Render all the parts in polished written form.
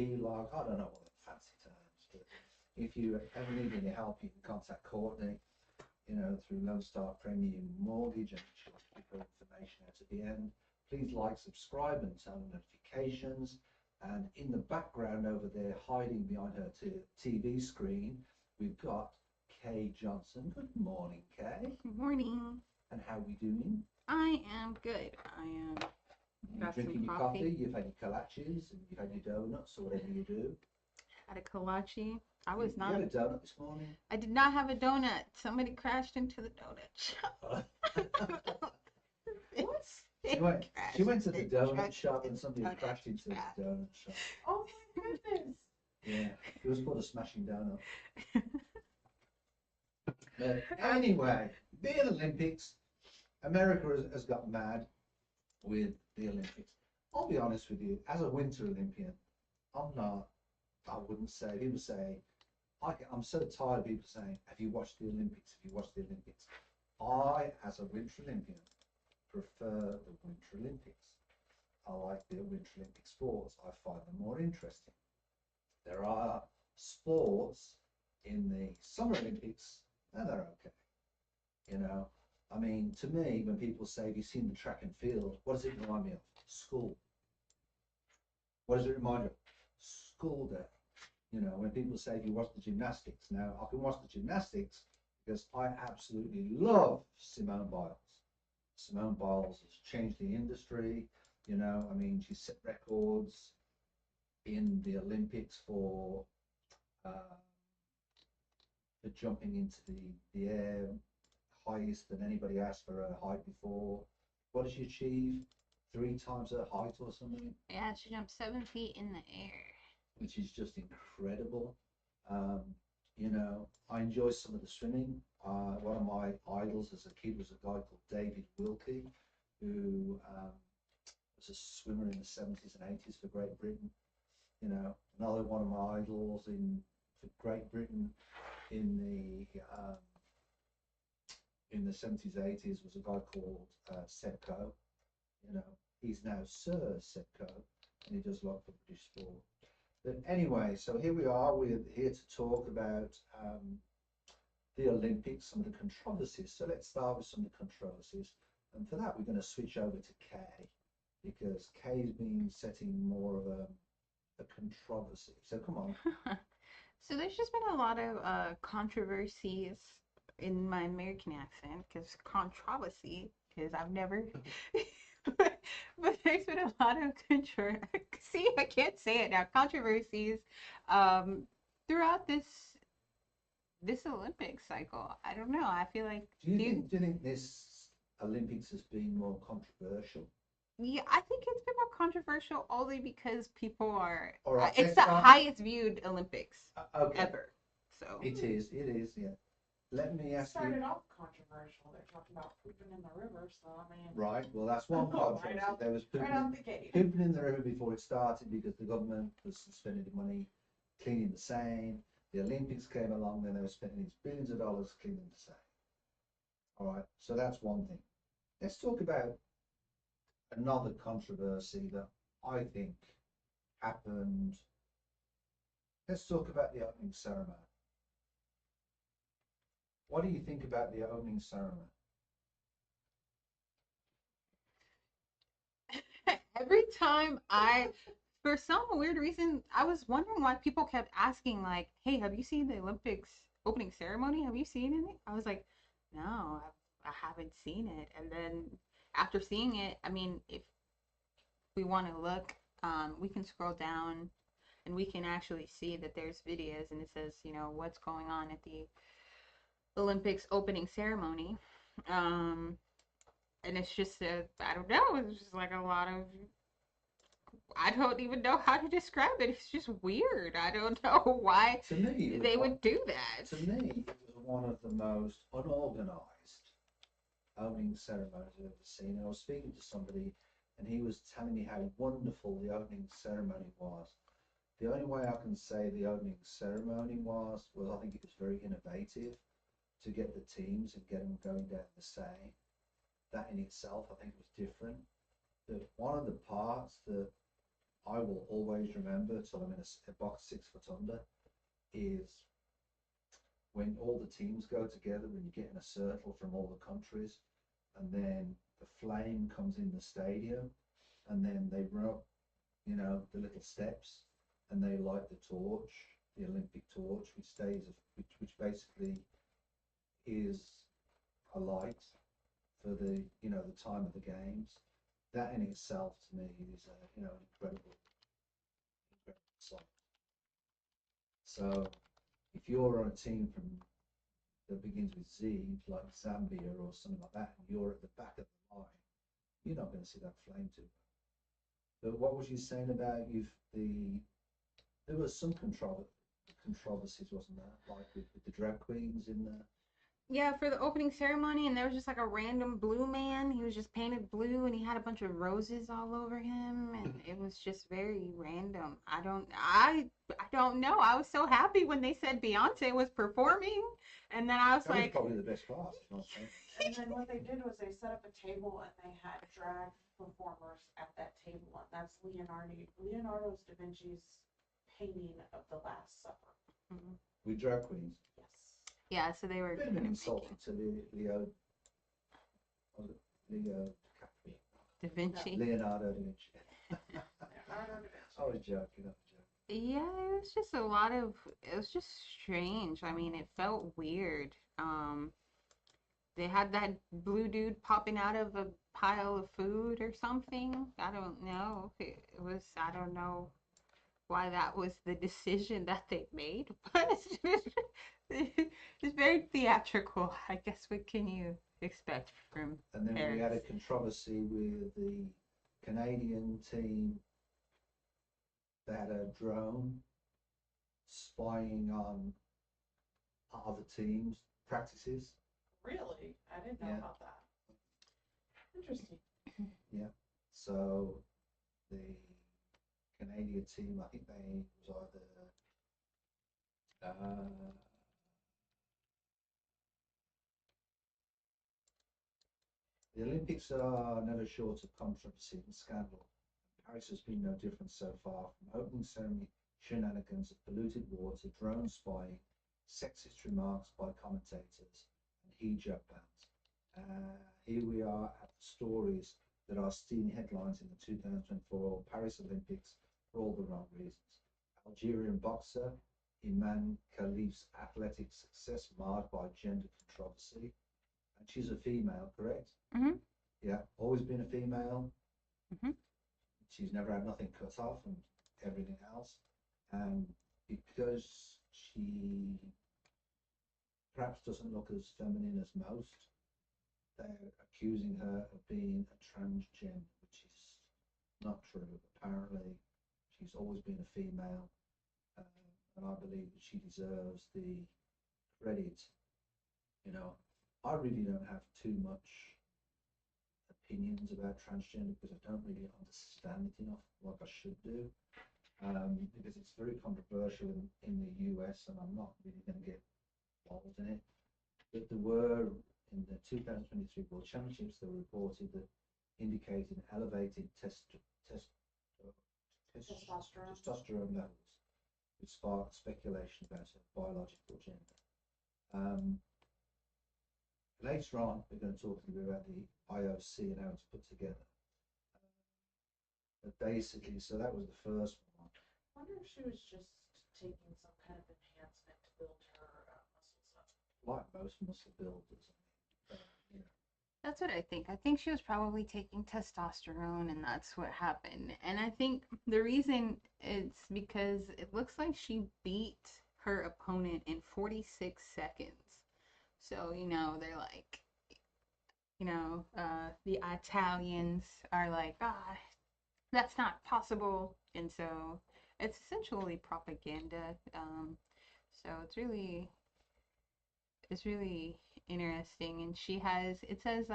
log. I don't know what the fancy terms, but if you ever need any help, you can contact Courtney, through Lone Star Premium Mortgage, and she'll give her information out at the end. Please like, subscribe, and turn on notifications. And in the background over there, hiding behind her TV screen, we've got Kay Johnson. Good morning, Kay. Good morning. And how are we doing? I am good. I am. You're drinking your coffee, you've had your kolaches, and you've had your donuts, or whatever you do. Had a kolache. You had a donut this morning? I did not have a donut. Somebody crashed into the donut shop. What? She went to the donut shop and somebody crashed into the donut shop. Oh my goodness. Yeah, it was called a smashing donut. But anyway, the Olympics, America has got mad with the Olympics. I'll be honest with you, as a Winter Olympian, I wouldn't say, people say, I'm so tired of people saying, have you watched the Olympics? Have you watched the Olympics? I, as a Winter Olympian, prefer the Winter Olympics. I like the Winter Olympic sports. I find them more interesting. There are sports in the Summer Olympics, and they're okay. I mean, to me, when people say, have you seen the track and field? What does it remind me of? School. What does it remind you of? School day. When people say, have you watched the gymnastics? Now, I can watch the gymnastics because I absolutely love Simone Biles. Simone Biles has changed the industry. I mean, she set records in the Olympics for jumping into the air, highest than anybody asked for her height before. What did she achieve? 3 times her height or something? Yeah, she jumped 7 feet in the air. Which is just incredible. I enjoy some of the swimming. One of my idols as a kid was a guy called David Wilkie, who was a swimmer in the 70s and 80s for Great Britain. Another one of my idols for Great Britain in the 70s, 80s was a guy called Seb Coe. He's now Sir Seb Coe, and he does a lot for British sport. But anyway, so here we are. We're here to talk about the Olympics, some of the controversies. So let's start with some of the controversies. And for that, we're going to switch over to Kay, because Kay's been setting more of a controversy. So come on. So there's just been a lot of controversies in my American accent, because controversy, because I've never... but there's been a lot of see, I can't say it now. Controversies throughout this Olympic cycle. I don't know. I feel like. Do you think this Olympics has been more controversial? Yeah, I think it's been more controversial only because people are. All right, it's the highest viewed Olympics ever. So it is. Yeah. Let me ask you. It started off controversial. They're talking about pooping in the river, so I mean. Right. Well, that's one controversy. There was pooping in the river before it started because the government was spending the money cleaning the Seine. The Olympics came along, then they were spending these billions of dollars cleaning the Seine. All right. So that's one thing. Let's talk about another controversy that I think happened. Let's talk about the opening ceremony. What do you think about the opening ceremony? Every time for some weird reason, I was wondering why people kept asking, like, hey, have you seen the Olympics opening ceremony? Have you seen it? I was like, no, I haven't seen it. And then after seeing it, I mean, if we want to look, we can scroll down and we can actually see that there's videos and it says, what's going on at the Olympics opening ceremony. And it's just I don't know, it's just like a lot of, I don't even know how to describe it. It's just weird. I don't know why they would do that. To me, it was one of the most unorganized opening ceremonies I've ever seen. I was speaking to somebody and he was telling me how wonderful the opening ceremony was. The only way I can say the opening ceremony was I think it was very innovative to get the teams and get them going down the Seine. That in itself, I think, was different. But one of the parts that I will always remember till I'm in a box 6 foot under is when all the teams go together, when you get in a circle from all the countries, and then the flame comes in the stadium, and then they run up, you know, the little steps, and they light the torch, the Olympic torch, which stays, which basically is a light for the, you know, the time of the games. That in itself, to me, is you know, an incredible sight. So, if you're on a team from that begins with Z, like Zambia or something like that, and you're at the back of the line, you're not going to see that flame too. But what was you saying about there was some controversies, wasn't there? Like with the drag queens in the. Yeah, for the opening ceremony, and there was just like a random blue man. He was just painted blue, and he had a bunch of roses all over him, and it was just very random. I don't know. I was so happy when they said Beyonce was performing, and then I was That was like, probably the best part. You know what I'm saying? And then what they did was they set up a table and they had drag performers at that table, and that's Leonardo da Vinci's painting of the Last Supper. mhm. With drag queens. Yes. Yeah, so they were A bit of an insult to Leo DiCaprio. Da Vinci. Leonardo da Vinci. Leonardo da Vinci. I was joking. Yeah, it was just a lot of, it was just strange. I mean, it felt weird. They had that blue dude popping out of a pile of food or something. I don't know. It was, I don't know why that was the decision that they made, but it's very theatrical. I guess what can you expect from And then we had a controversy with the Canadian team. They had a drone spying on other teams' practices. Really? I didn't know Yeah. about that. Interesting. Yeah. So the Canadian team, I think they was either the Olympics are never short of controversy and scandal. Paris has been no different so far, from opening ceremony shenanigans of polluted water, drone spying, sexist remarks by commentators, and hijab bans. Here we are at the stories that are stealing headlines in the 2024 Paris Olympics for all the wrong reasons. Algerian boxer Iman Khalif's athletic success marred by gender controversy. And she's a female, correct? Mm-hmm. Yeah, always been a female. Mm-hmm. She's never had nothing cut off and everything else. And because she perhaps doesn't look as feminine as most, they're accusing her of being a transgender, which is not true. Apparently, she's always been a female, and I believe that she deserves the credit. You know, I really don't have too much opinions about transgender because I don't really understand it enough like I should do, because it's very controversial in the US, and I'm not really going to get involved in it. But there were, in the 2023 World Championships, they reported that indicated elevated testosterone levels, which sparked speculation about her biological gender. Later on, we're going to talk a little bit about the IOC and how it's put together. But basically, so that was the first one. I wonder if she was just taking some kind of enhancement to build her muscles up. Like most muscle builders, you know. That's what I think. I think she was probably taking testosterone, and that's what happened. And I think the reason it's because it looks like she beat her opponent in 46 seconds. So, you know, they're like, you know, the Italians are like, that's not possible. And so it's essentially propaganda. So it's really interesting. And she has, it says,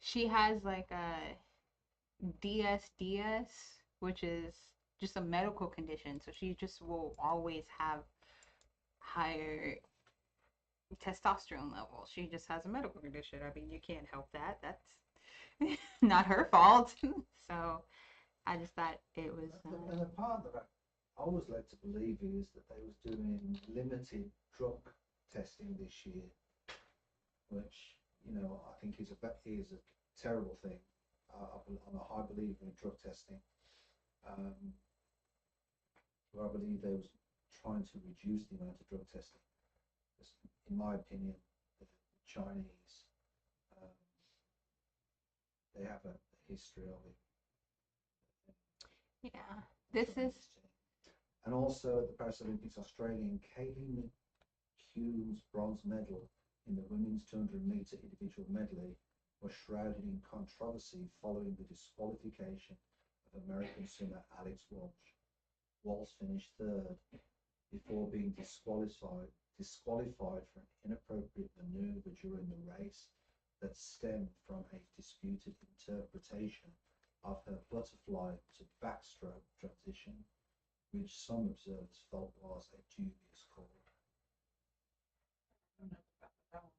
she has like a DSDS, which is just a medical condition. So she just will always have higher testosterone levels. She just has a medical condition. I mean, you can't help that. That's not her fault. So I just thought it was. And the part that I was led to believe is that they was doing limited drug testing this year, which, you know, I think is a terrible thing. I'm a high believer in drug testing. Where I believe they was trying to reduce the amount of drug testing. Because in my opinion, the Chinese, they have a history of it. Yeah, this is. And also at the Paris Olympics, Australian Kaylee McHugh's bronze medal in the women's 200-meter individual medley was shrouded in controversy following the disqualification of American swimmer Alex Walsh. Walsh finished third before being disqualified for an inappropriate maneuver during the race that stemmed from a disputed interpretation of her butterfly to backstroke transition, which some observers felt was a dubious call. I don't know about that one.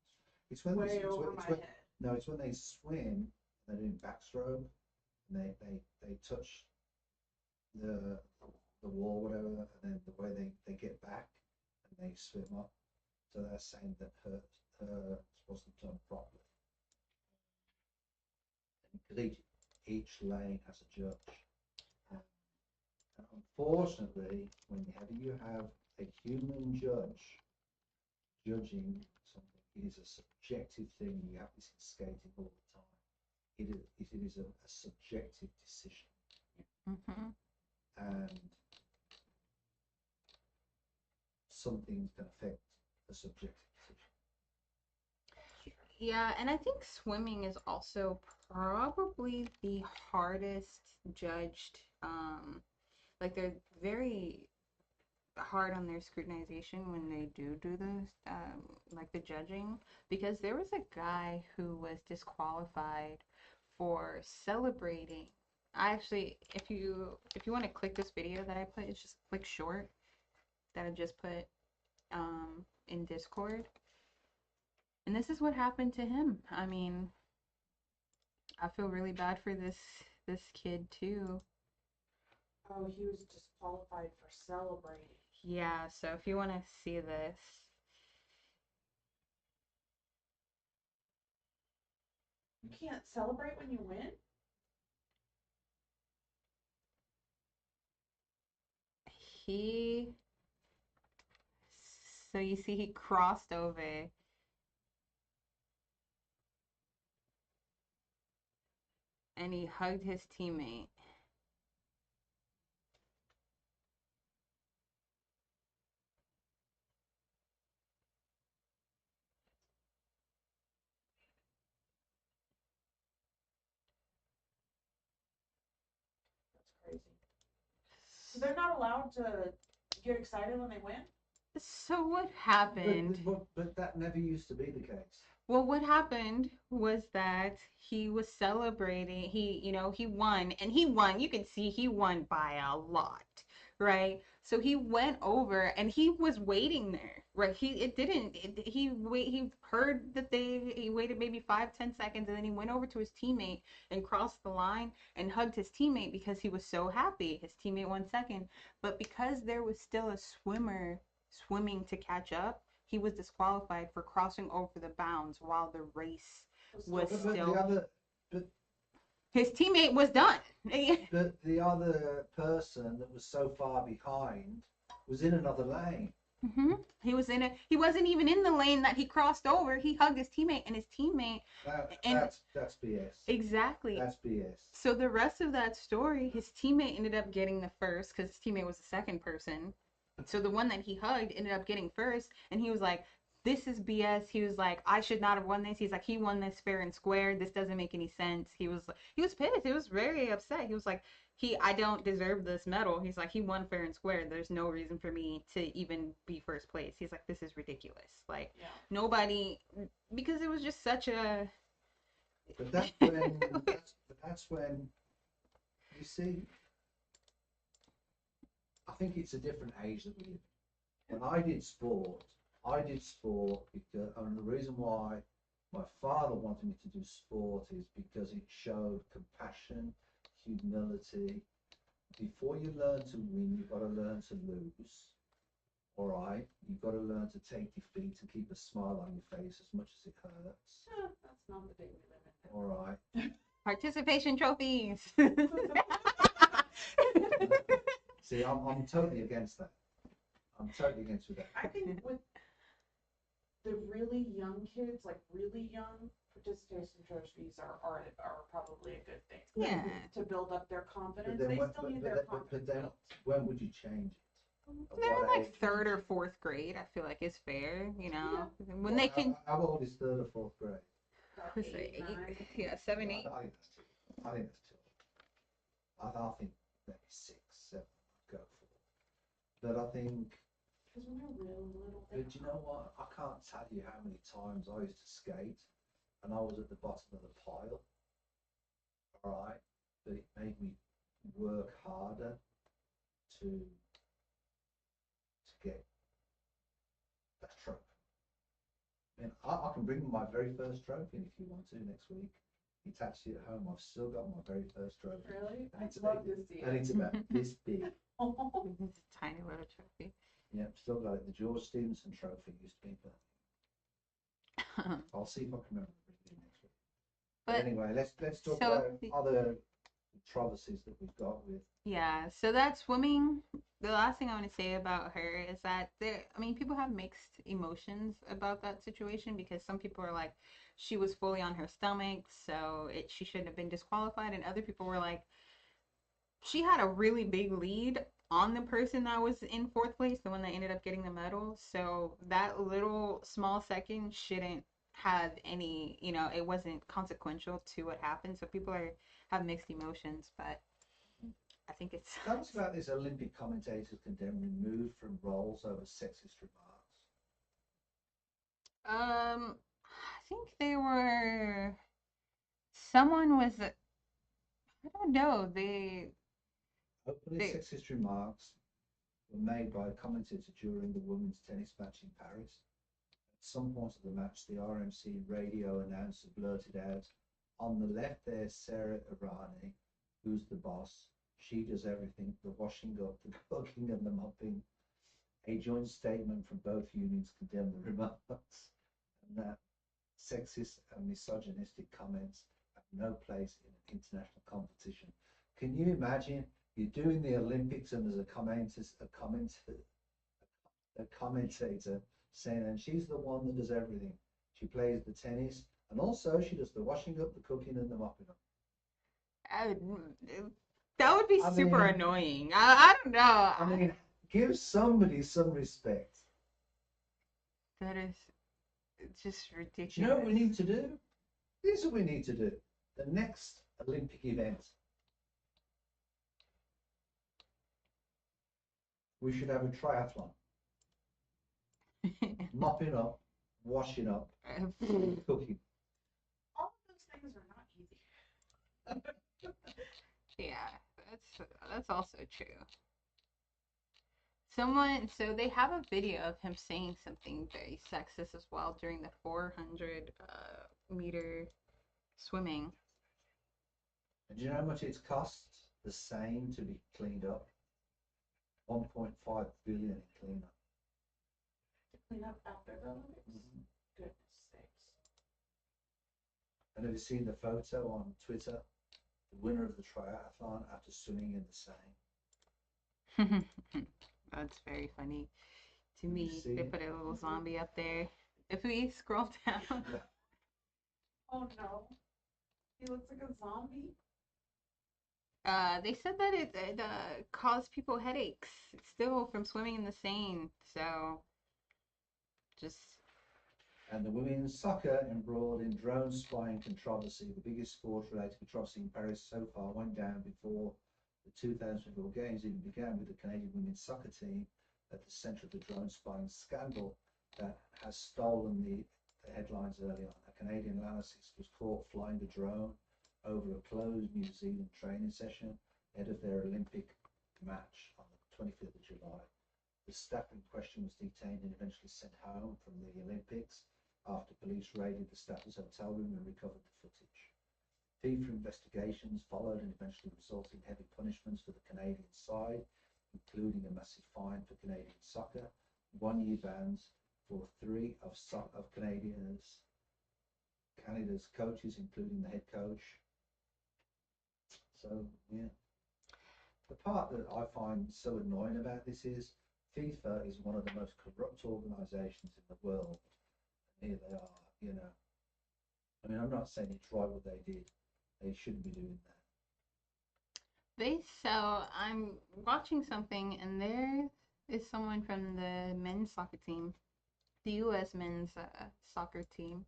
It's when Way it's over when- my it's when- head. No, it's when they swim, they're doing backstroke, and they touch the wall, whatever, and then the way they get back and they swim up. So they're saying that her wasn't done properly. And each lane has a judge. And unfortunately, whenever you have a human judge judging something, it is a subjective thing. You have this in skating all the time. It is a subjective decision. Mm-hmm. And something can affect a subjective decision. Yeah, and I think swimming is also probably the hardest judged. Like they're very hard on their scrutinization when they do the like the judging, because there was a guy who was disqualified for celebrating. I actually, if you want to click this video that I put, it's just click short that I just put in Discord. And this is what happened to him. I mean, I feel really bad for this kid too. Oh, he was disqualified for celebrating. Yeah, so if you want to see this. You can't celebrate when you win? So you see he crossed over. And he hugged his teammate. That's crazy. So they're not allowed to get excited when they win? So what happened? But that never used to be the case. Well, what happened was that he was celebrating. He won, and he won. You can see he won by a lot, right? So he went over, and he was waiting there, right? He heard that he waited maybe 5-10 seconds, and then he went over to his teammate and crossed the line and hugged his teammate because he was so happy. His teammate won second, but because there was still a swimmer swimming to catch up, he was disqualified for crossing over the bounds while the race was still. His teammate was done. But the other person that was so far behind was in another lane. Mm-hmm. He was in it. He wasn't even in the lane that he crossed over. He hugged his teammate, and his teammate. That's BS. Exactly. That's BS. So the rest of that story, his teammate ended up getting the first because his teammate was the second person. So the one that he hugged ended up getting first, and he was like, "This is BS." He was like, "I should not have won this." He's like, "He won this fair and square. This doesn't make any sense." He was pissed. He was very upset. He was like, I don't deserve this medal." He's like, "He won fair and square. There's no reason for me to even be first place." He's like, "This is ridiculous." Like, yeah. Nobody, because it was just such a. But that's when you see. I think it's a different age that we live in. When I did sport because, and the reason why my father wanted me to do sport is because it showed compassion, humility, before you learn to win, you've got to learn to lose. All right, you've got to learn to take defeat and keep a smile on your face as much as it hurts. That's not the day we live in. All right. Participation trophies. See, I'm totally against that. I'm totally against with that. I think with the really young kids, like really young, participation trophies are probably a good thing. Yeah. To build up their confidence. But then They when- still need but their then- confidence. but then when would you change it? At They're what like age would third you or change it? fourth grade. I feel like it's fair, you know, when Well, they can. How old is third or fourth grade? About What's it, 8, 9. 8? Yeah, 7, 8. I think that's too. I think that's too. I think maybe 6, 7. I'd go for. But I think. Because when they're real little, But you know what? I can't tell you how many times I used to skate, and I was at the bottom of the pile. All right, but it made me work harder to get that trophy. And I can bring my very first trophy in if you want to next week. It's actually at home. I've still got my very first trophy. really? And I'd it's love about, to see and it. it's about this big. It's a tiny little trophy. Yep, still got it. The George Stevenson Trophy used to be, but I'll see if I can remember to bring it in next week. But But anyway, let's talk so about the- other controversies that we've got with. yeah, so that swimming, the last thing I want to say about her is that I mean, people have mixed emotions about that situation because some people are like, she was fully on her stomach, so she shouldn't have been disqualified, and other people were like, she had a really big lead on the person that was in fourth place, the one that ended up getting the medal. So that little small second shouldn't have any, you know, it wasn't consequential to what happened. So people have mixed emotions, but I think it's. Tell us about this Olympic commentators condemned removed from roles over sexist remarks. I think they were. Someone was. I don't know. Openly They- sexist remarks were made by a commentator during the women's tennis match in Paris. At some point of the match, the RMC radio announcer blurted out, "On the left there's Sarah Irani, who's the boss. She does everything, the washing up, the cooking and the mopping." A joint statement from both unions condemned the remarks and that sexist and misogynistic comments have no place in an international competition. Can you imagine you're doing the Olympics and there's a commentator saying, and she's the one that does everything. She plays the tennis and also she does the washing up, the cooking and the mopping up. That would be I super mean- annoying. I don't know. I mean, give somebody some respect. That is, it's just ridiculous. Do you know what we need to do? This is what we need to do. The next Olympic event, we should have a triathlon. Mopping up, washing up, cooking. All of those things are not easy. Yeah, that's also true. So they have a video of him saying something very sexist as well during the 400 meter swimming. And do you know how much it's cost the Seine to be cleaned up? 1.5 billion in cleanup. To clean up after the Olympics. Goodness sakes. And have you seen the photo on Twitter? The winner of the triathlon after swimming in the Seine. That's very funny to You me. see They it? put a little zombie up there. If we scroll down, Oh no. He looks like a zombie. they said that it caused people headaches still from swimming in the Seine. So just And the women's soccer embroiled in drone spying controversy. The biggest sports-related controversy in Paris so far went down before the 2024 Games even began, with the Canadian women's soccer team at the centre of the drone spying scandal that has stolen the headlines early on. A Canadian analyst was caught flying a drone over a closed New Zealand training session ahead of their Olympic match on the 25th of July. The staff in question was detained and eventually sent home from the Olympics after police raided the staff's hotel room and recovered the footage. FIFA investigations followed and eventually resulted in heavy punishments for the Canadian side, including a massive fine for Canadian soccer, 1-year bans for 3 of Canada's coaches, including the head coach. So, yeah. The part that I find so annoying about this is FIFA is one of the most corrupt organisations in the world. And here they are, you know. I mean, I'm not saying it's right what they did. They shouldn't be doing that. So I'm watching something, and there is someone from the men's soccer team, the U.S. men's soccer team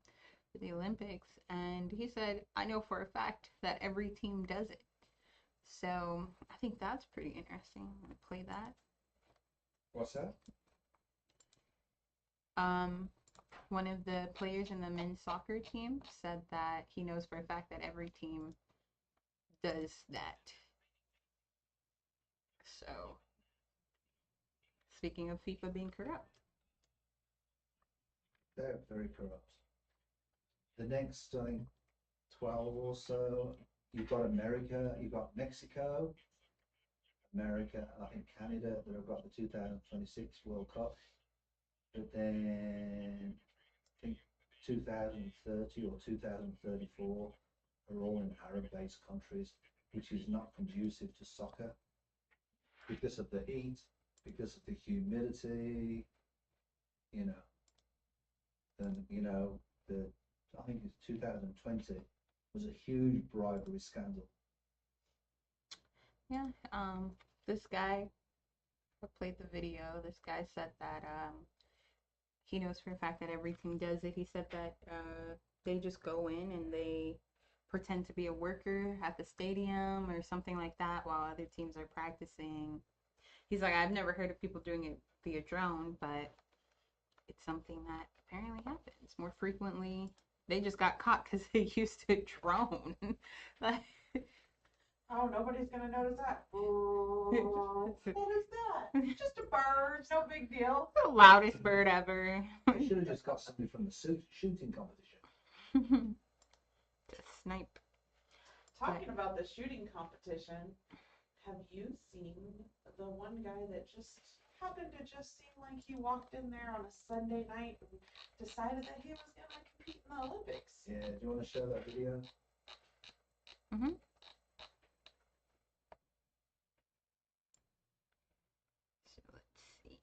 for the Olympics, and he said, I know for a fact that every team does it. So I think that's pretty interesting. I'm going to play that. What's that? One of the players in the men's soccer team said that he knows for a fact that every team does that. So, speaking of FIFA being corrupt. They're very corrupt. The next, I think, 12 or so, you've got America, you've got Mexico, America, and I think Canada that have got the 2026 World Cup. But then I think 2030 or 2034 are all in Arab-based countries, which is not conducive to soccer because of the heat, because of the humidity, you know. And, you know, I think it's 2020 was a huge bribery scandal. Yeah, this guy who played the video, this guy said that he knows for a fact that every team does it. He said that they just go in and they pretend to be a worker at the stadium or something like that while other teams are practicing. He's like, I've never heard of people doing it via drone, but it's something that apparently happens more frequently. They just got caught because they used a drone. Like, Oh, nobody's gonna notice that. What is that? Just a bird, no big deal. the loudest bird ever. They should have just got somebody from the shooting competition. To snipe. Talking about the shooting competition, have you seen the one guy that just happened to just seem like he walked in there on a Sunday night and decided that he was gonna compete in the Olympics? Yeah, do you want to show that video? Mm-hmm. So let's see.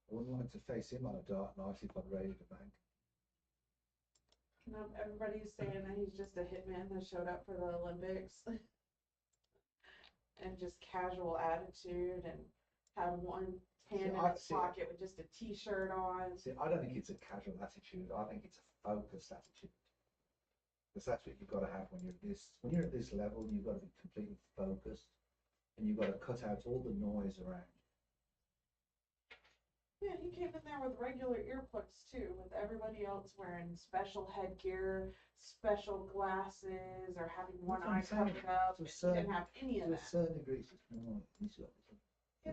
I wouldn't like to face him on a dark night if I'd raided a bank. Everybody's saying that he's just a hitman that showed up for the Olympics. And just casual attitude and had one hand in his pocket with just a t-shirt on. See, I don't think it's a casual attitude. I think it's a focused attitude. Because that's what you've got to have when you're at this level. You've got to be completely focused, and you've got to cut out all the noise around. Yeah, he came in there with regular earplugs too, with everybody else wearing special headgear, special glasses, or having one eye covered up. He didn't have any of that. To a certain degree, He's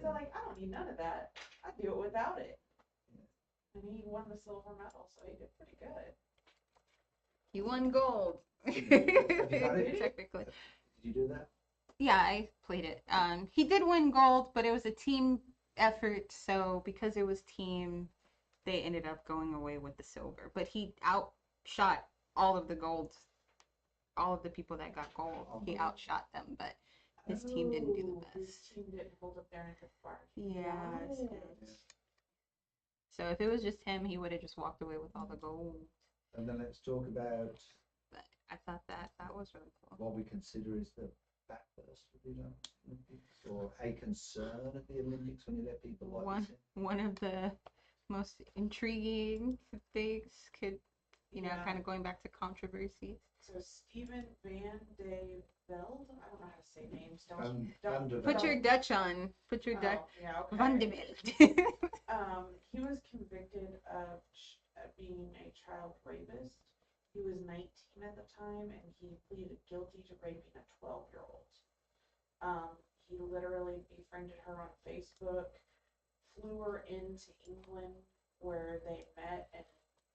like, I don't need none of that. I do it without it. Yeah. And he won the silver medal, so he did pretty good. He won gold. Technically. Did you do that? Yeah, I played it. He did win gold, but it was a team effort, so because it was team, they ended up going away with the silver. But he outshot all of the golds, all of the people that got gold. He outshot them, but his team didn't do the best. His team didn't hold up their end of the bargain. Yeah. So if it was just him, he would have just walked away with all the gold. And then let's talk about. But I thought that was really cool. What we consider is the backburst of the Olympics, or a concern at the Olympics when you let people like this in. One of the most intriguing things could, kind of going back to controversies. So Steven Van de Velde, I don't know how to say names. Put your Dutch on. Put your Dutch. Yeah, okay. Van de Velde. He was convicted of being a child rapist. He was 19 at the time, and he pleaded guilty to raping a 12-year-old. He literally befriended her on Facebook, flew her into England where they met and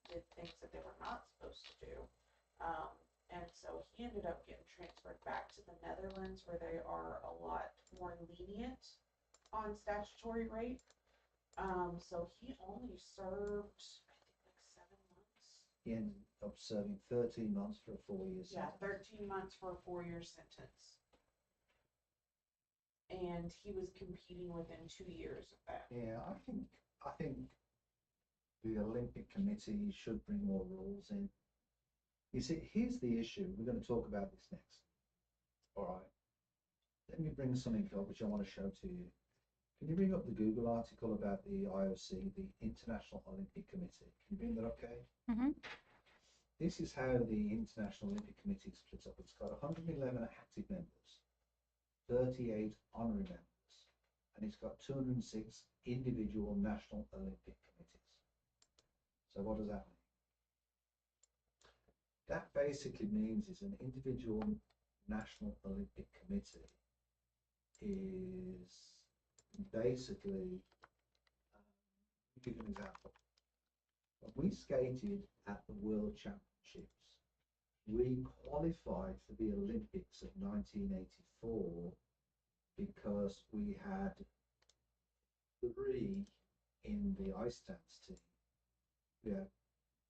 did things that they were not supposed to do. And so he ended up getting transferred back to the Netherlands, where they are a lot more lenient on statutory rape. So he only served, I think, like 7 months. He ended up serving 13 months for a 4-year Yeah, sentence. 13 months for a 4-year sentence. And he was competing within 2 years of that. Yeah, I think the Olympic Committee should bring more rules in. You see, here's the issue. We're going to talk about this next. All right. Let me bring something up which I want to show to you. Can you bring up the Google article about the IOC, the International Olympic Committee? Can you bring that up, Kate? Mm-hmm. This is how the International Olympic Committee is split up. It's got 111 active members, 38 honorary members, and it's got 206 individual national Olympic committees. So what does that mean? That basically means is an individual national Olympic committee is basically, I'll give you an example. When we skated at the World Championships, we qualified for the Olympics of 1984 because we had 3 in the ice dance team. We had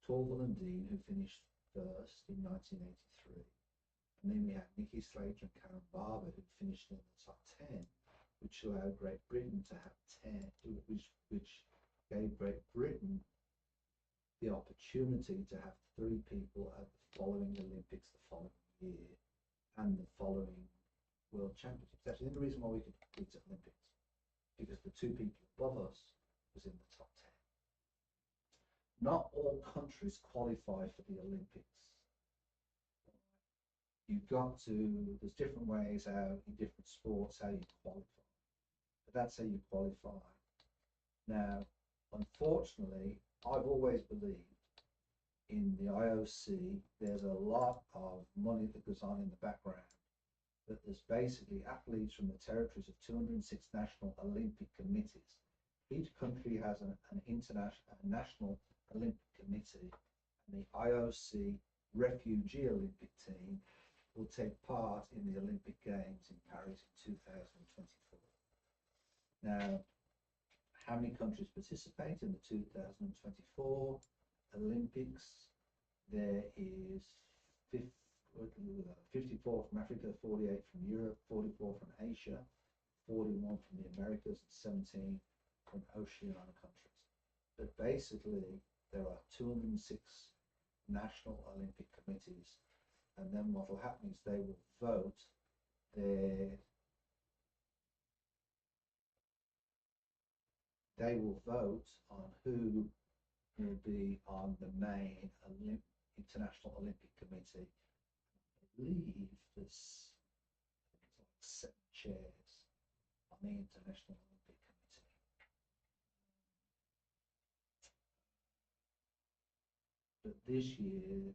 Torval and Dean, who finished first in 1983. And then we had Nikki Slater and Karen Barber, who finished in the top 10, which allowed Great Britain to have 10, which gave Great Britain the opportunity to have 3 people at the following Olympics the following year and the following World Championships. That's the only reason why we could compete at Olympics, because the 2 people above us was in the top 10. Not all countries qualify for the Olympics. You've got to, there's different ways how in different sports how you qualify, but that's how you qualify. Now, unfortunately, I've always believed in the IOC, there's a lot of money that goes on in the background, that there's basically athletes from the territories of 206 national Olympic committees. Each country has an national Olympic committee, and the IOC refugee Olympic team will take part in the Olympic Games in Paris in 2024. Now, how many countries participate in the 2024 Olympics? There is 54 from Africa, 48 from Europe, 44 from Asia, 41 from the Americas, and 17 from Oceania countries. But basically, there are 206 national Olympic committees, and then what will happen is they will vote on who will be on the main International Olympic Committee. I believe there's like 7 chairs on the International Olympic Committee. But this year,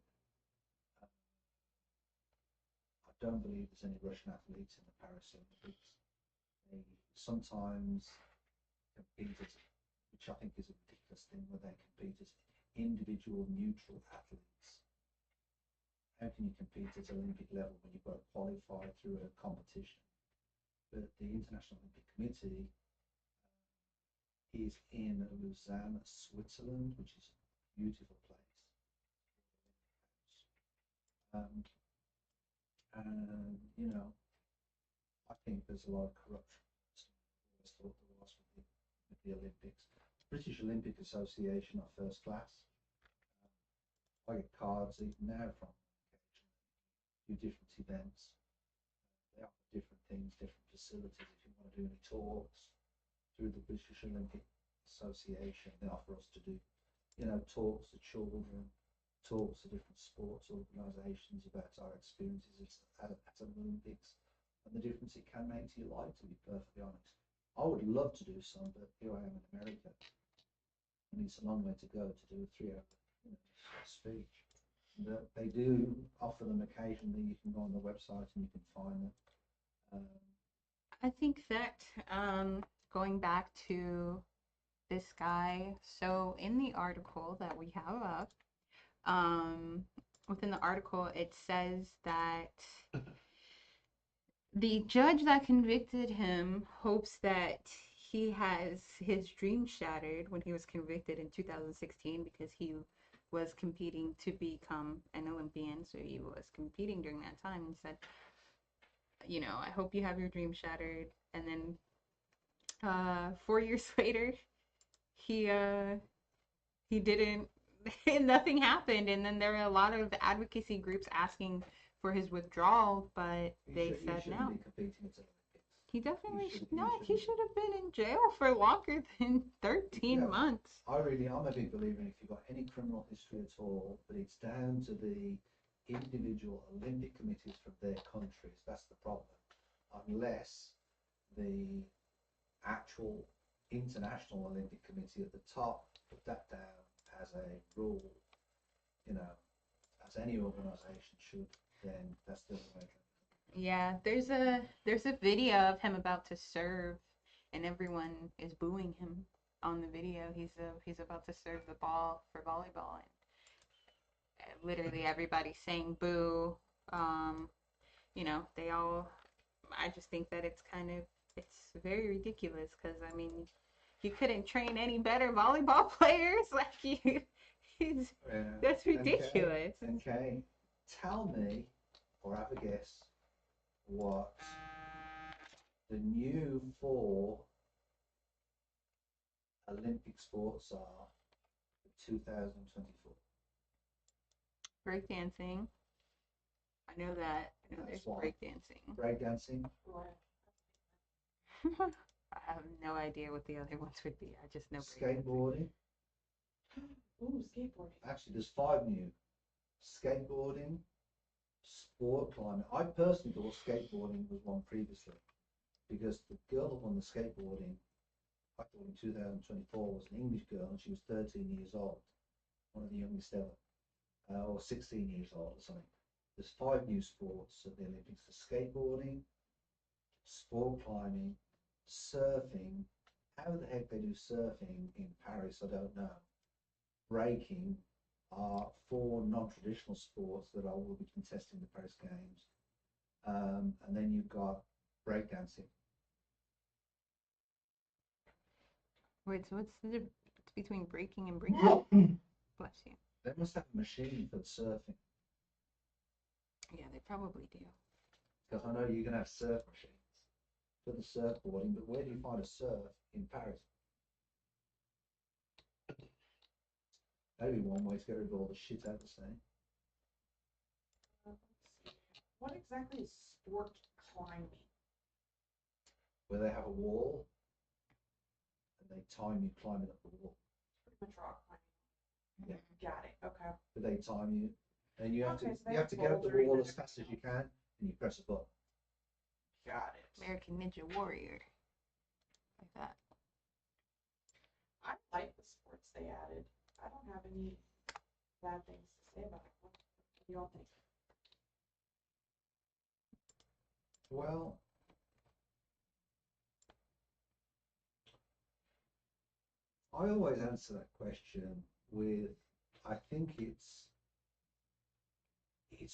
I don't believe there's any Russian athletes in the Paris Olympics. They sometimes compete as, which I think is a ridiculous thing, where they compete as individual neutral athletes. How can you compete at Olympic level when you've got to qualify through a competition? But the International Olympic Committee is in Lausanne, Switzerland, which is a beautiful place. And you know, I think there's a lot of corruption. I always thought there was with the Olympics. British Olympic Association are first class. I get cards even now from occasionally, do different events. They offer different things, different facilities. If you want to do any talks through the British Olympic Association, they offer us to do, you know, talks to children, talks to different sports organisations about our experiences at an Olympics and the difference it can make to your life, to be perfectly honest. I would love to do some, but here I am in America, and it's a long way to go to do a 3-hour speech. But they do offer them occasionally. You can go on the website and you can find them. I think that going back to this guy, so in the article that we have up, within the article, it says that the judge that convicted him hopes that he has his dream shattered when he was convicted in 2016 because he was competing to become an Olympian. So he was competing during that time and said, you know, I hope you have your dream shattered. And then 4 years later, he didn't, nothing happened. And then there were a lot of advocacy groups asking for his withdrawal, but they said no. Be competing at the Olympics. He definitely He he should have been in jail for longer than 13 months. I'm a big believer in if you've got any criminal history at all, but it's down to the individual Olympic committees from their countries. That's the problem. Unless the actual International Olympic Committee at the top put that down as a rule, you know, as any organisation should, then that's the way. Yeah, there's a video of him about to serve, and everyone is booing him on the video. He's about to serve the ball for volleyball, and literally everybody's saying boo. You know, they all. I just think that it's very ridiculous because I mean, you couldn't train any better volleyball players like you. That's ridiculous. Okay, tell me or have a guess what the new 4 Olympic sports are for 2024. Breakdancing. I know that. I know there's breakdancing. Breakdancing. I have no idea what the other ones would be. I just know skateboarding. Ooh, skateboarding. Actually, there's 5 new. Skateboarding, sport climbing. I personally thought skateboarding was one previously because the girl that won the skateboarding, I thought in 2024 was an English girl and she was 13 years old, one of the youngest ever, or 16 years old or something. There's 5 new sports at the Olympics: the skateboarding, sport climbing, surfing. How the heck they do surfing in Paris, I don't know. Breaking are 4 non-traditional sports that will be contesting the Paris Games. And then you've got breakdancing. Wait, so what's the difference between breaking and breaking? Bless you. They must have a machine for surfing. Yeah, they probably do. Because I know you're going to have surf machines for the surfboarding, but where do you find a surf in Paris? That'd be one way to get rid of all the shit out of the same. Let's see. What exactly is sport climbing? Where they have a wall and they time you climbing up the wall. Pretty much rock climbing. Yeah. Got it. Okay. But they time you, and you have Okay, to so you have to get up the bouldering wall and as fast as you can, and you press a button. Got it. American Ninja Warrior. Like that. I like the sports they added. I don't have any bad things to say about it. What do you all think? Well, I always answer that question with, I think it's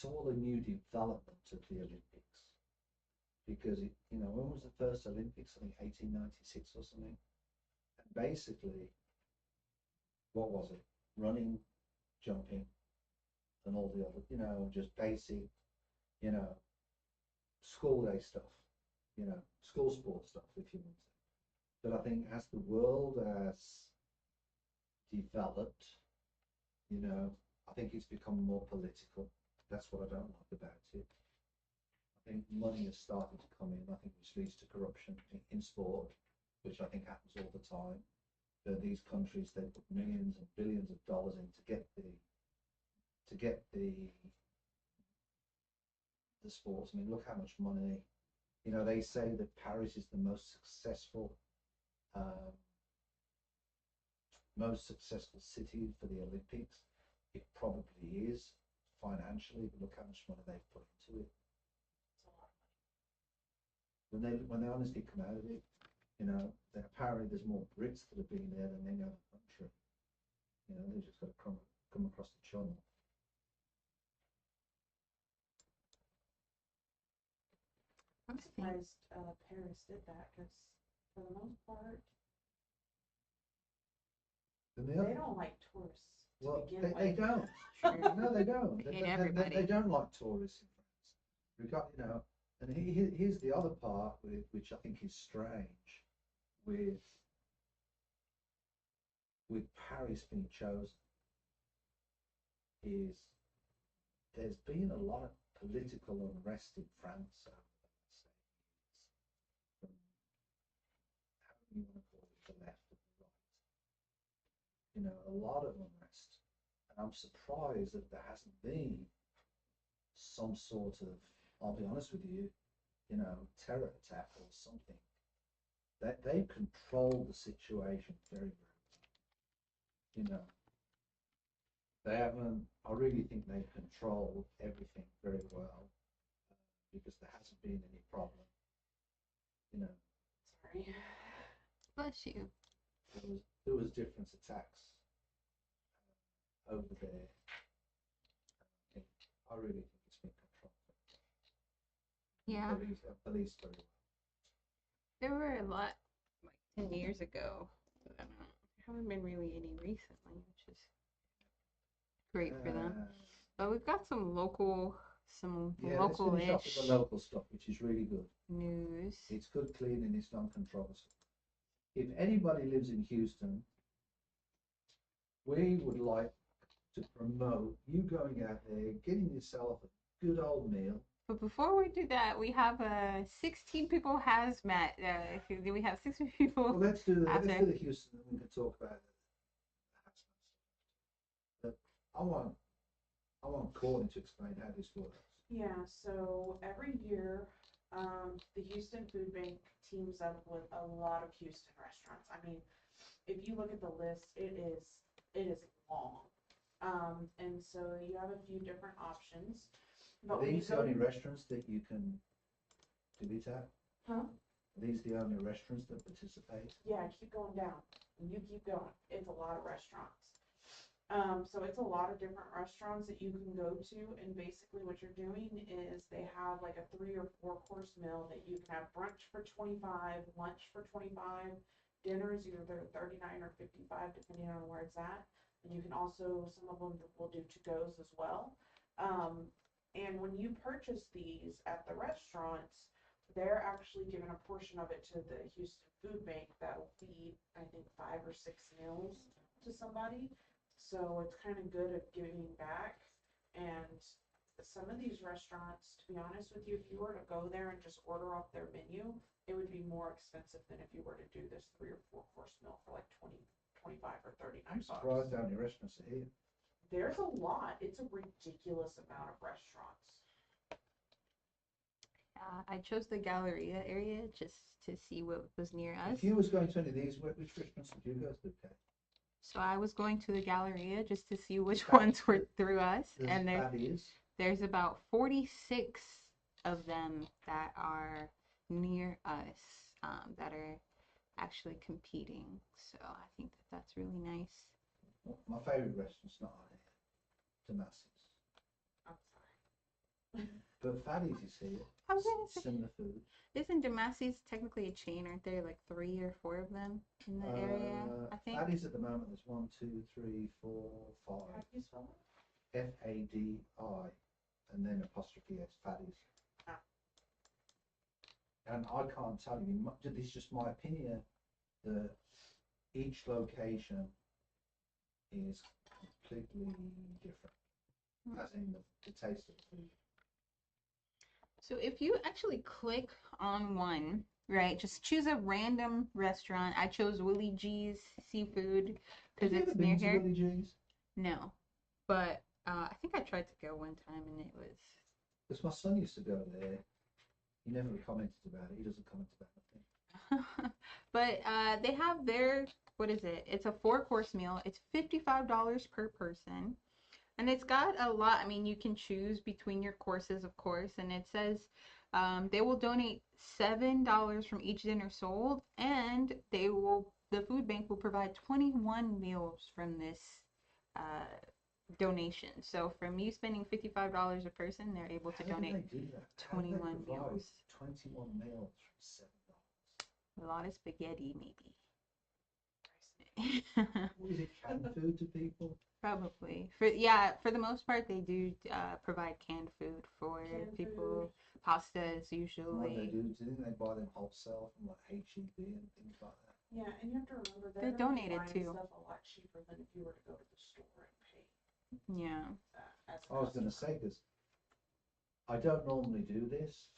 all a new development of the Olympics, because when was the first Olympics? I think 1896 or something. And basically, what was it? Running, jumping, and all the other, just basic, school day stuff, school sport stuff, if you want to. But I think as the world has developed, I think it's become more political. That's what I don't like about it. I think money has started to come in, I think, which leads to corruption in sport, which I think happens all the time. These countries, they put millions and billions of dollars in to get the sports. I mean, look how much money. They say that Paris is the most successful city for the Olympics. It probably is financially, but look how much money they've put into it. It's a lot of money. When they honestly come out of it, apparently there's more Brits that have been there than any other country. They've just got to come across the channel. I'm surprised Paris did that because for the most part, they don't like tourists to Well, begin they with. don't. No, they don't. They hate They everybody. don't like tourists in France. We've got, and here's the other part, which I think is strange, with Paris being chosen, is there's been a lot of political unrest in France over the last 8 years, from however you want to call it, the left and the right. A lot of unrest. And I'm surprised that there hasn't been some sort of, I'll be honest with you, terror attack or something. That they've controlled the situation very, very well. They haven't, I really think they've controlled everything very well, because there hasn't been any problem. Sorry. Bless you. There was different attacks over there. I really think it's been controlled. Yeah. Police very well. There were a lot like 10 years ago. But I don't know. There haven't been really any recently, which is great for them. But we've got some Let's finish off with local-ish the local stuff, which is really good. news. It's good, clean, and it's non-controversial. If anybody lives in Houston, we would like to promote you going out there, getting yourself a good old meal. But before we do that, we have 16 people hazmat. We have 16 people. Well, let's do the After. Houston, and we can talk about it. But I want Courtney to explain how this works. Yeah, so every year, the Houston Food Bank teams up with a lot of Houston restaurants. I mean, if you look at the list, it is long. And so you have a few different options. Are But when you these the go, only restaurants that you can do it at? huh? Are these the only restaurants that participate? Yeah, keep going down. And you keep going. It's a lot of restaurants. So it's a lot of different restaurants that you can go to, and basically what you're doing is they have like a 3 or 4 course meal that you can have brunch for $25, lunch for $25, dinner is either $39 or $55 depending on where it's at. And you can also, some of them will do to-goes as well. And when you purchase these at the restaurants, they're actually giving a portion of it to the Houston Food Bank that will feed, I think, 5 or 6 meals to somebody. So it's kind of good at giving back. And some of these restaurants, to be honest with you, if you were to go there and just order off their menu, it would be more expensive than if you were to do this 3 or 4 course meal for like 20, 25 or 39 I'm bucks. surprised how many restaurants are here. There's a lot. It's a ridiculous amount of restaurants. I chose the Galleria area just to see what was near us. If you was going to any of these, which restaurants would you go to, Kate? So I was going to the Galleria just to see which That- ones were through us. And That is. there's about 46 of them that are near us, that are actually competing. So I think that that's really nice. My favourite restaurant's not on here. Damasis. I'm sorry. But Fatty's is here. I was gonna say, Similar food. isn't Damasis technically a chain? Aren't there like 3 or 4 of them in the area? I think. Fatty's at the moment, there's 1, 2, 3, 4, 5. How do you spell it? FADI. And then apostrophe S, Fatty's. Ah. And I can't tell you, this is just my opinion, that each location is completely different, as in the taste of the food. So if you actually click on one, right, just choose a random restaurant. I chose Willie G's Seafood because Have you it's ever near been to here. Willie G's? No, but I think I tried to go one time and it was. Because my son used to go there. He never commented about it. He doesn't comment about nothing. But they have their, what is it? It's a 4-course meal. It's $55 per person. And it's got a lot. I mean, you can choose between your courses, of course. And it says they will donate $7 from each dinner sold. And the food bank will provide 21 meals from this donation. So from you spending $55 a person, they're able to How do donate they do that? How do they 21 provide meals. 21 meals from $7. A lot of spaghetti, maybe. Is it canned food to people? Probably. For the most part, they do provide canned food for Canned people. Pastas And what they usually. do you think they buy them wholesale from like HEB and things like that? Yeah, and you have to remember They're gonna be donated buying too. stuff a lot cheaper than if you were to go to the store and pay Yeah. as a I was going to customer. say, because I don't normally do this,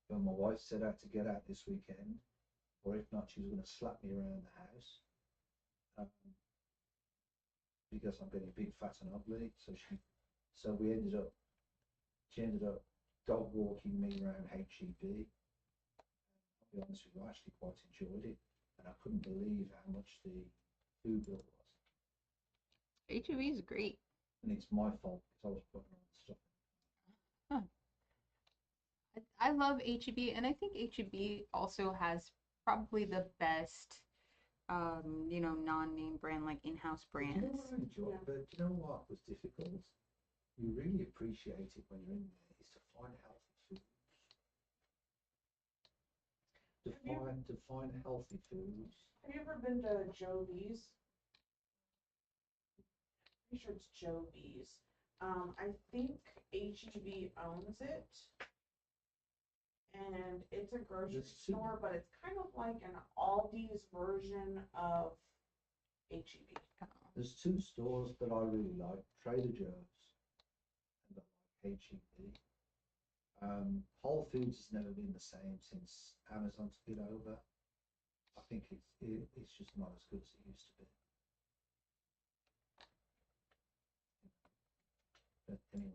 but my wife set out to get out this weekend, or if not, she was going to slap me around the house. Because I'm getting big, fat, and ugly. So she ended up dog walking me around HEB. I'll be honest with you, I actually quite enjoyed it, and I couldn't believe how much the food bill was. HEB is great. And it's my fault because I was putting on stuff. I love HEB, and I think HEB also has probably the best, non-name brand, like in-house But you know brands. what I enjoyed? Yeah. But you know what was difficult? You really appreciate it when you're in there, is to find healthy food. To find healthy foods. Have you ever been to Joe B's? Pretty sure it's Joe B's. I think HEB owns it. And it's a grocery There's two- store, but it's kind of like an Aldi's version of HEB. There's two stores that I really like, Trader Joe's and I like HEB. Whole Foods has never been the same since Amazon took it over. I think it's just not as good as it used to be. But anyway,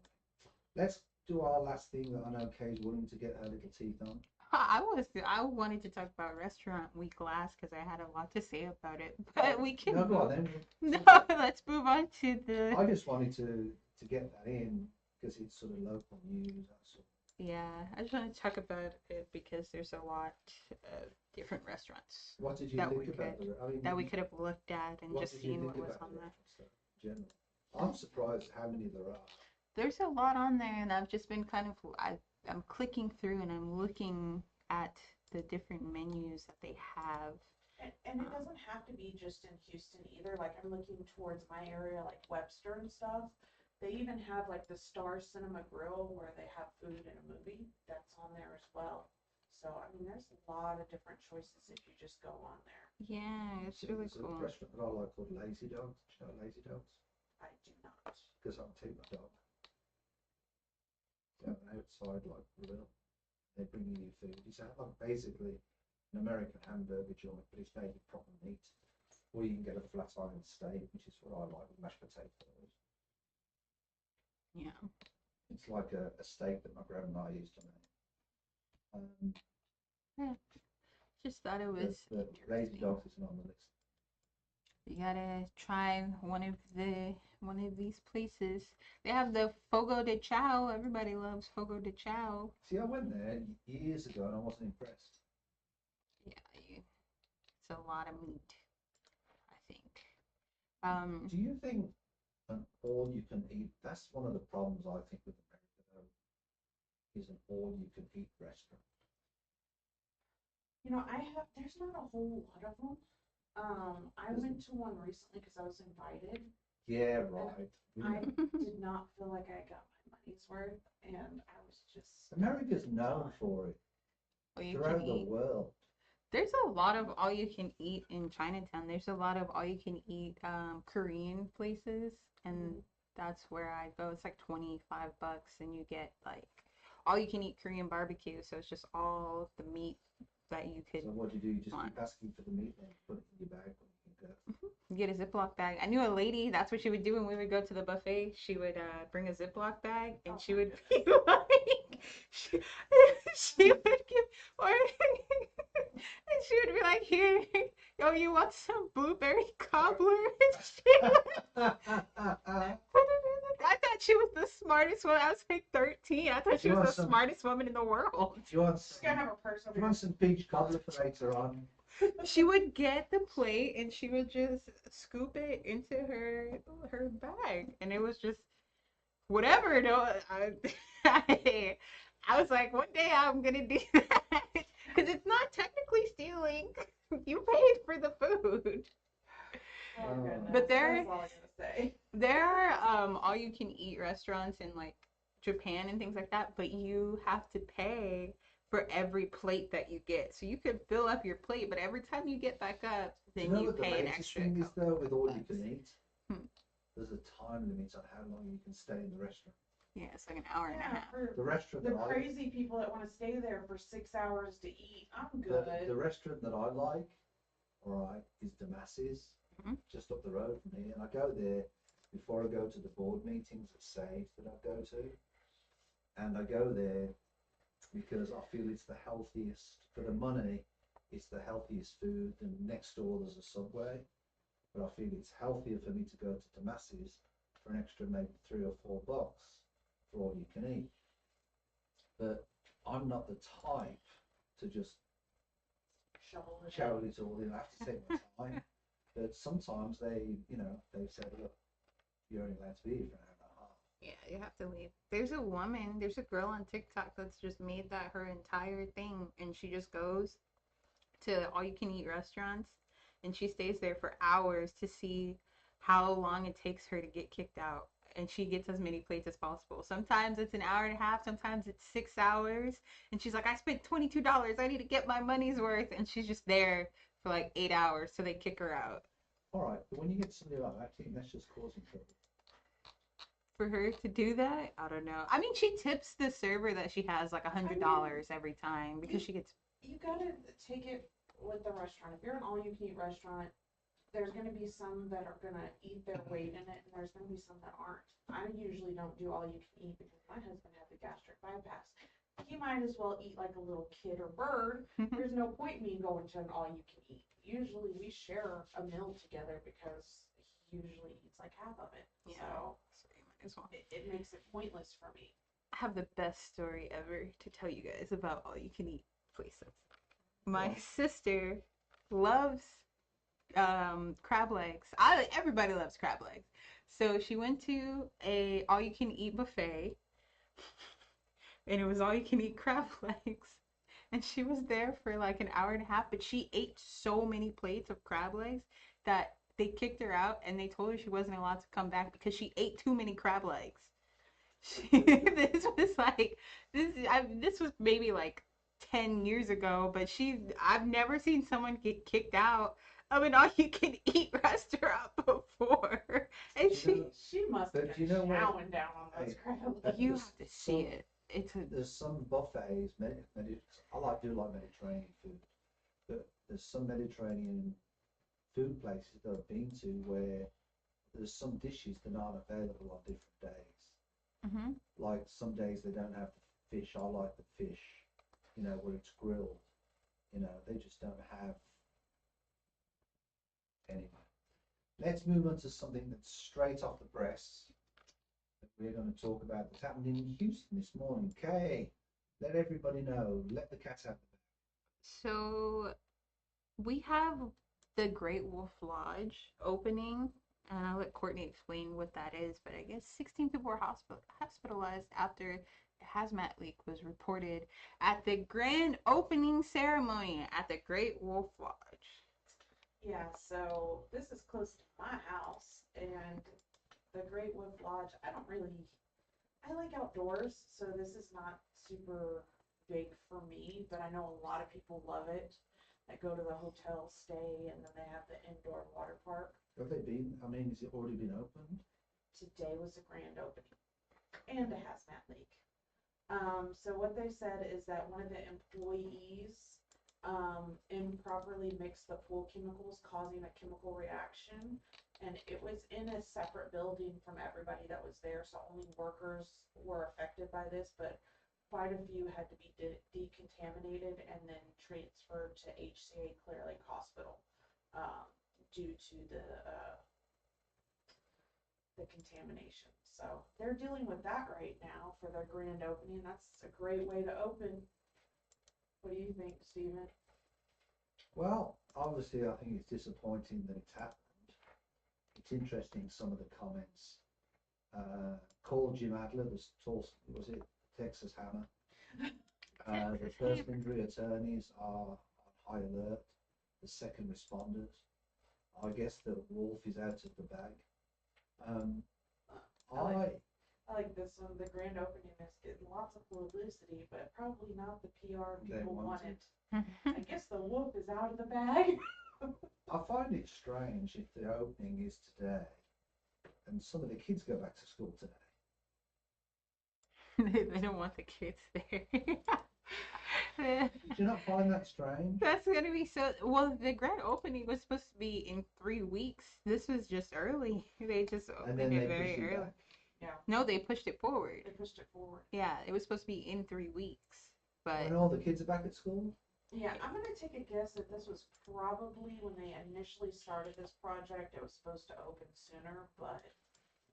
let's do our last thing that I know Kay's willing to get her little teeth on. I wanted to talk about Restaurant Week last because I had a lot to say about it, but we can No, go on then. No, let's move on to the. I just wanted to get that in because it's sort of local news. That's all. Yeah, I just want to talk about it because there's a lot of different restaurants What did you that think we about could- the? I mean, that we could have looked at and what just did you seen think what was about on the there. restaurants, though, in general? I'm surprised how many there are. There's a lot on there, and I've just been I'm clicking through and I'm looking at the different menus that they have. And it doesn't have to be just in Houston either. Like I'm looking towards my area, like Webster and stuff. They even have like the Star Cinema Grill where they have food and a movie that's on there as well. So I mean, there's a lot of different choices if you just go on there. Yeah, it's really There's a cool. restaurant that I like called Lazy Dogs. Do you know Lazy Dogs? I do not. Because I'll take my dog. They have an outside like grill. They bring you your food. It's like basically an American hamburger joint, but it's made with proper meat. Or you can get a flat iron steak, which is what I like with mashed potatoes. Yeah. It's like a steak that my grandma used to make. Just thought it was The Lazy interesting. Dogs isn't on the list. You gotta try one of these places. They have the Fogo de Chao. Everybody loves Fogo de Chao. See, I went there years ago and I wasn't impressed. Yeah, it's a lot of meat, I think. Do you think an all-you-can-eat? That's one of the problems I think with America, though, is an all-you-can-eat restaurant. You know, there's not a whole lot of them. I went to one recently because I was invited. Yeah, right. I did not feel like I got my money's worth, and I was just. America's known for it All you can throughout the eat. world. There's a lot of all you can eat in Chinatown. There's a lot of all you can eat Korean places, and that's where I go. It's like $25, and you get like all you can eat Korean barbecue. So it's just all the meat that you could. So what do? You just want. keep asking for the meat and put it in your bag when you can go. You get a Ziploc bag. I knew a lady. That's what she would do when we would go to the buffet. She would bring a Ziploc bag, and she would be like, she would give, or and she would be like, "Here, yo, you want some blueberry cobbler?" And she would put it in the. I thought she was the smartest one. I was like 13. I thought she You was want the some- smartest woman in the world. Do you want Just gotta have a purse over do you want some peach cobbler for later on? She would get the plate and she would just scoop it into her bag, and it was just whatever. No, I was like, one day I'm gonna do that because it's not technically stealing. You paid for the food. Oh goodness, But there, that's all I'm gonna say. there are all you can eat restaurants in like Japan and things like that, but you have to pay for every plate that you get. So you could fill up your plate, but every time you get back up, Do then you know you what the pay an latest extra thing is couple though with all you bucks. can eat? Hmm. There's a time limit on how long you can stay in the restaurant. Yeah, it's like an hour and a Yeah, half. for The restaurant the that I crazy people that want to stay there for 6 hours to eat, I'm the, good. the restaurant that I like, all right, is Damasis, Mhm. just up the road from here. And I go there before I go to the board meetings at SAFE that I go to. And I go there because I feel it's the healthiest for the money. It's the healthiest food. And next door there's a Subway, but I feel it's healthier for me to go to Damasis for an extra maybe $3 or $4 for all you can eat. But I'm not the type to just Shovel it shower in. it all in. I have to take my time. But sometimes they say, look, you're only allowed to be here for an hour and a half. Yeah, you have to leave. There's a girl on TikTok that's just made that her entire thing, and she just goes to all you can eat restaurants and she stays there for hours to see how long it takes her to get kicked out. And she gets as many plates as possible. Sometimes it's an hour and a half, sometimes it's 6 hours. And she's like, I spent $22. I need to get my money's worth. And she's just there for like 8 hours, so they kick her out. All right, but when you get somebody like that, I think that's just causing trouble. For her to do that, I don't know. I mean, she tips the server that she has like $100 every time because she gets. You gotta take it with the restaurant. If you're an all-you-can-eat restaurant, there's gonna be some that are gonna eat their weight in it, and there's gonna be some that aren't. I usually don't do all-you-can-eat because my husband had the gastric bypass. He might as well eat like a little kid or bird. There's no point in me going to an all-you-can-eat. Usually we share a meal together because he usually eats like half of it. Yeah. So you might as well. it makes it pointless for me. I have the best story ever to tell you guys about all you can eat places. My sister loves crab legs. Everybody loves crab legs. So she went to a all you can eat buffet and it was all you can eat crab legs. And she was there for like an hour and a half, but she ate so many plates of crab legs that they kicked her out and they told her she wasn't allowed to come back because she ate too many crab legs. This was like this was maybe like 10 years ago, but I've never seen someone get kicked out of an all you can eat restaurant before. And She must have But you been know what? chowing down on those crab legs. you have to see it. There's some buffets, I do like Mediterranean food, but there's some Mediterranean food places that I've been to where there's some dishes that aren't available on different days. Mm-hmm. Like some days they don't have the fish. I like the fish, where it's grilled. They just don't have. Anyway, let's move on to something that's straight off the press. That we're going to talk about that's happened in Houston this morning. Kay, let everybody know. Let the cat out. So we have the Great Wolf Lodge opening, and I'll let Courtney explain what that is. But I guess 16 people were hospitalized after a hazmat leak was reported at the grand opening ceremony at the Great Wolf Lodge. Yeah, so this is close to my house, and the Great Wolf Lodge, I like outdoors, so this is not super big for me, but I know a lot of people love it that go to the hotel stay, and then they have the indoor water park. Have they been? I mean, has it already been opened? Today was a grand opening and a hazmat leak. So what they said is that one of the employees improperly mixed the pool chemicals, causing a chemical reaction, and it was in a separate building from everybody that was there, so only workers were affected by this, but quite a few had to be decontaminated and then transferred to HCA Clear Lake Hospital due to the contamination. So they're dealing with that right now for their grand opening. That's a great way to open. What do you think, Steven? Well, obviously, I think it's disappointing that it's happened. It's interesting, some of the comments. Call Jim Adler, was it Texas Hammer? The first injury attorneys are on high alert. The second responders. I guess the wolf is out of the bag. I like this one. The grand opening is getting lots of publicity, but probably not the PR people wanted. I guess the wolf is out of the bag. I find it strange if the opening is today and some of the kids go back to school today. They don't want the kids there. Do you not find that strange? That's gonna be so. Well, the grand opening was supposed to be in 3 weeks. This was just early. They just opened it very early. Back. Yeah. No, they pushed it forward. They pushed it forward. Yeah, it was supposed to be in 3 weeks, but When all the kids are back at school? Yeah, I'm gonna take a guess that this was probably when they initially started this project. It was supposed to open sooner, but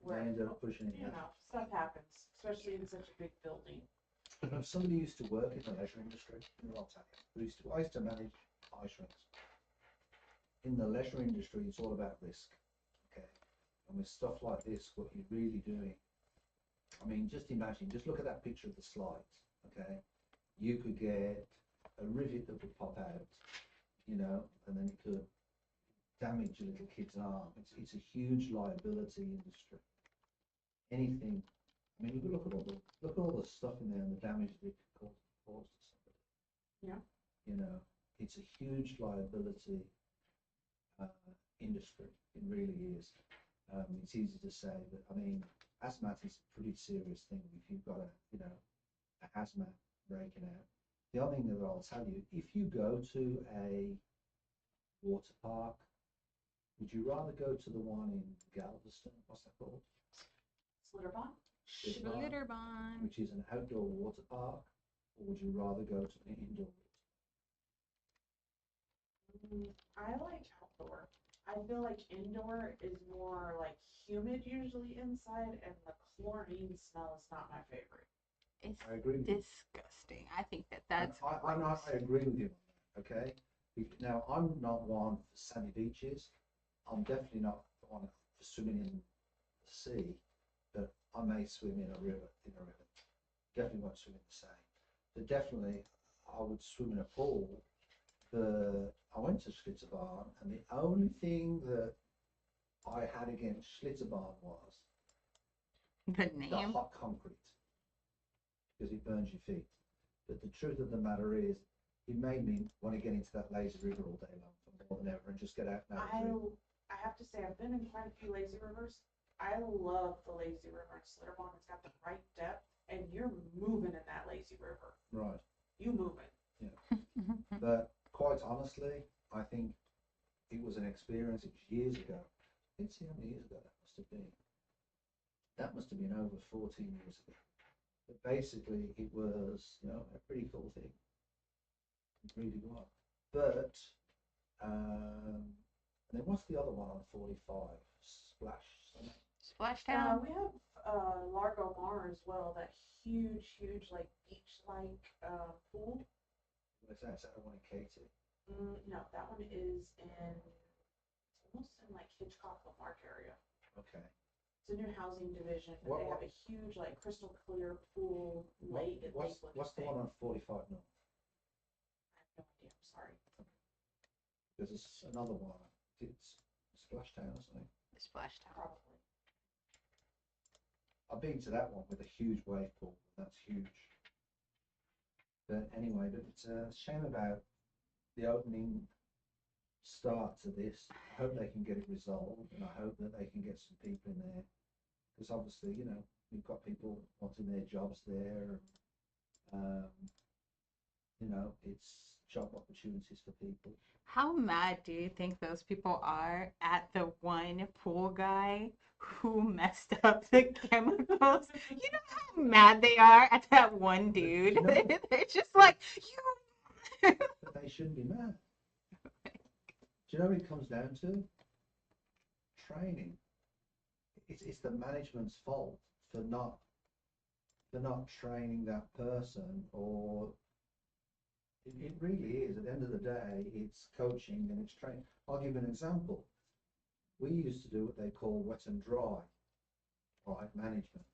They ended up pushing it back. Stuff happens, especially in such a big building. Somebody used to work in the leisure industry. I'll tell you. I used to manage ice rinks. In the leisure industry, it's all about risk. Okay, and with stuff like this, what you're really doing. I mean, just imagine. Just look at that picture of the slides. Okay, you could get a rivet that would pop out, you know, and then it could damage a little kid's arm. It's a huge liability industry. Anything. I mean, you look at all the stuff in there and the damage that it could cause to somebody. Yeah. You know, it's a huge liability industry. It really is. It's easy to say, but I mean, hazmat is a pretty serious thing. If you've got a hazmat breaking out. The other thing that I'll tell you, if you go to a water park, would you rather go to the one in Galveston? What's that called? Slitterbond? Schlitterbahn. Which is an outdoor water park, or would you rather go to an indoor water? I like outdoor. I feel like indoor is more like humid usually inside, and the chlorine smell is not my favorite. It's I agree with you. disgusting. I think that's I agree with you on that, okay? Now, I'm not one for sandy beaches. I'm definitely not one for swimming in the sea, but I may swim in a river. Definitely won't swim in the sea. But definitely, I would swim in a pool. I went to Schlitterbahn, and the only thing that I had against Schlitterbahn was the the name. hot concrete, because it burns your feet. But the truth of the matter is, it made me want to get into that lazy river all day long for more than ever and just get out and have a drink. I have to say, I've been in quite a few lazy rivers. I love the lazy river in Slitterbahn. It's got the right depth, and you're moving in that lazy river. Right. You moving. Yeah. But quite honestly, I think it was an experience. It was years ago. Let's see how many years ago that must have been. That must have been over 14 years ago. But basically, it was, you know, a pretty cool thing. It really was. But, and then what's the other one on 45? Splash something? Splashdown. We have Largo Mar as well. That huge, like beach-like pool. What is that? Is that the one in Katy? No, that one is it's almost in like Hitchcock Lamarck area. Okay. It's a new housing division. What- They have a huge, like crystal clear pool lake. What's the one on 45 North? I have no idea. I'm sorry. There's another one. It's Splashdown or something. Splashdown. Probably. I've been to that one with a huge wave pool. That's huge. But anyway, but it's a shame about the opening start to this. I hope they can get it resolved, and I hope that they can get some people in there, because obviously, you know, we've got people wanting their jobs there. You know, it's job opportunities for people. How mad do you think those people are at the one pool guy who messed up the chemicals? You know how mad they are at that one dude? You know- They're just like, you. But they shouldn't be mad. Do you know what it comes down to? Training. It's the management's fault for not training that person, or It really is. At the end of the day, it's coaching and it's training. I'll give you an example. We used to do what they call wet and dry, right, management,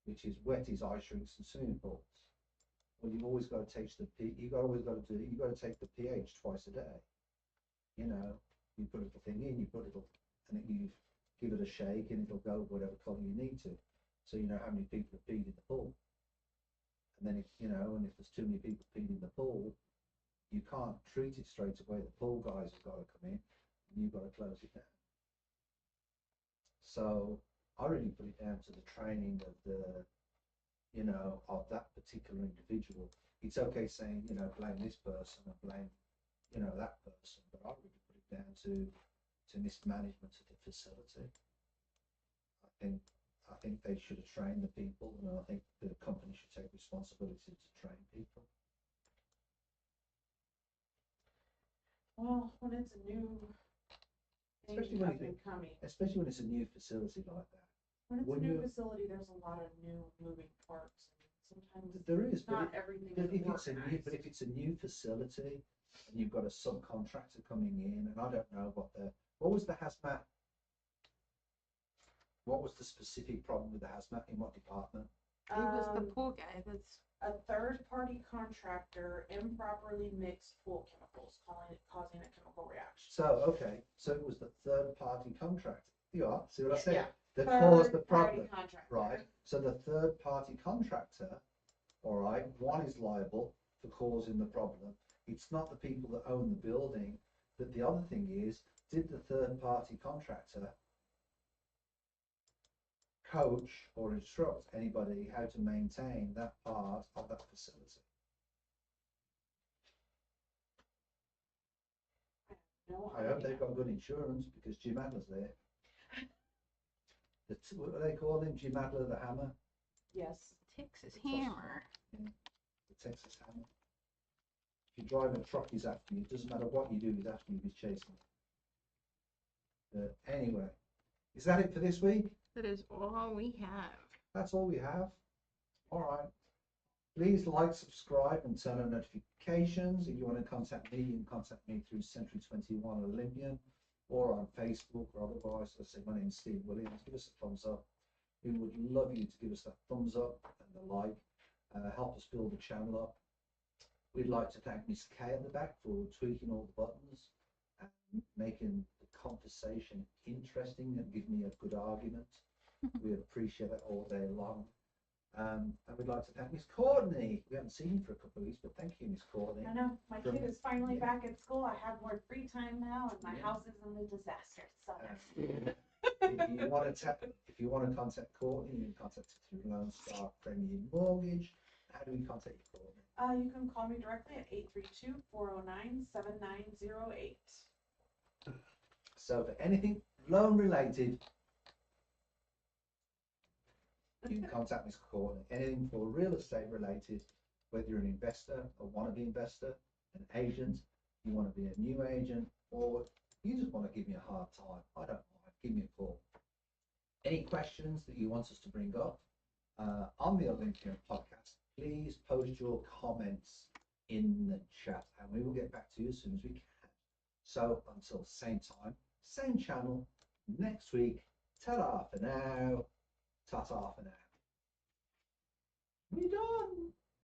which is wet is ice rinks and swimming pools. Well, you've always got to take you've always got to do, you've got to take the pH twice a day. You know, you put a little thing in, you put a little, and then you give it a shake and it'll go whatever colour you need to. So you know how many people have peed in the pool. And then if, you know, and if there's too many people peed in the pool, you can't treat it straight away. The pool guys have got to come in and you've got to close it down. So I really put it down to the training of the, you know, of that particular individual. It's okay saying, you know, blame this person and blame, you know, that person, but I really put it down to mismanagement of the facility. I think they should have trained the people, and I think the company should take responsibility to train people. Well, when it's a new Especially thing when up and coming, Especially when it's a new facility like that. when it's when a new you- facility, there's a lot of new moving parts. Sometimes There is, not but everything if is it's a new facility and you've got a subcontractor coming in, and I don't know what was the hazmat? What was the specific problem with the hazmat in what department? It was the pool guy. That's A third-party contractor improperly mixed pool chemicals, causing a chemical reaction. So it was the third party contractor. You are, see what I said? Yeah. That caused the Third-party problem. contractor. Right. So the third party contractor, all right, one is liable for causing the problem. It's not the people that own the building. But the other thing is, did the third party contractor coach or instruct anybody how to maintain that part of that facility? No I hope idea. they've got good insurance because Jim Adler's there. What do they call him? Jim Adler, the hammer? Yes. Texas Hammer. The Texas Hammer. If you drive a truck, he's after you. It doesn't matter what you do, he's after you, he's chasing you. But anyway, is that it for this week? That is all we have. That's all we have. All right. Please like, subscribe, and turn on notifications. If you want to contact me, you can contact me through Century 21 Olympian or on Facebook or otherwise. Let's say my name's Steve Williams. Give us a thumbs up. We would love you to give us that thumbs up and the like. Help us build the channel up. We'd like to thank Miss Kay at the back for tweaking all the buttons and making the conversation interesting and giving me a good argument. We appreciate that all day long. And we'd like to thank Miss Courtney. We haven't seen you for a couple of weeks, but thank you, Miss Courtney. I know, my kid is finally Yeah. back at school. I have more free time now, and my Yeah. house isn't a disaster. So If you want to contact Courtney, you can contact her through Lone Star Premier Mortgage. How do we contact you, Courtney? you can call me directly at 832-409-7908. So for anything loan related, you can contact Miss Courtney. Anything for real estate related, whether you're an investor, a wannabe investor, an agent, you want to be a new agent, or you just want to give me a hard time, I don't mind. Give me a call. Any questions that you want us to bring up on the Olympian Podcast, please post your comments in the chat and we will get back to you as soon as we can. So until same time, same channel, next week, ta-da for now, ta-ta for now. We're done.